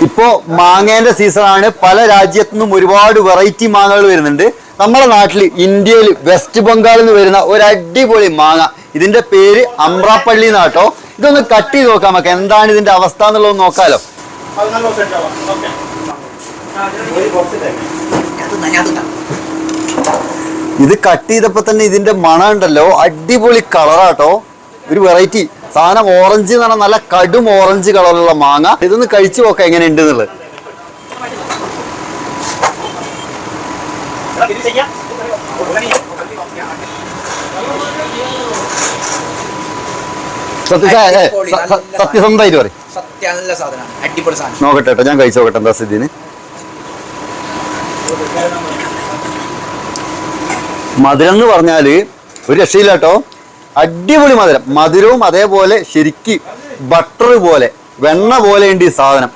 ഇപ്പോ മാങ്ങേന്റെ സീസണാണ്. പല രാജ്യത്തു നിന്നും ഒരുപാട് വെറൈറ്റി മാങ്ങകൾ വരുന്നുണ്ട്. നമ്മുടെ നാട്ടിൽ ഇന്ത്യയിൽ വെസ്റ്റ് ബംഗാളിൽ നിന്ന് വരുന്ന ഒരു അടിപൊളി മാങ്ങ, ഇതിന്റെ പേര് അമ്രാപ്പള്ളി എന്നാട്ടോ. ഇതൊന്ന് കട്ട് ചെയ്ത് നോക്കാം, നമുക്ക് എന്താണ് ഇതിന്റെ അവസ്ഥ എന്നുള്ളത് നോക്കാലോ. ഇത് കട്ട് ചെയ്തപ്പോ തന്നെ ഇതിന്റെ മണം ഉണ്ടല്ലോ, അടിപൊളി കളറാട്ടോ. ഒരു വെറൈറ്റി സാധനം, ഓറഞ്ച് എന്ന് പറഞ്ഞാൽ നല്ല കടും ഓറഞ്ച് കളറുള്ള മാങ്ങ. ഇതൊന്ന് കഴിച്ചു നോക്കാം എങ്ങനെയുണ്ട് എന്നുള്ളത്. സത്യസന്ധമായിട്ട് പറയും, നോക്കട്ടെ കേട്ടോ, ഞാൻ കഴിച്ചു നോക്കട്ടെ എന്താ സ്ഥിതിന്. മധുരം എന്ന് പറഞ്ഞാല് ഒരു രക്ഷയില്ല കേട്ടോ, അടിപൊളി മധുരം. മധുരവും അതേപോലെ ശരിക്ക് ബട്ടർ പോലെ, വെണ്ണ പോലെ ഉണ്ട് ഈ സാധനം.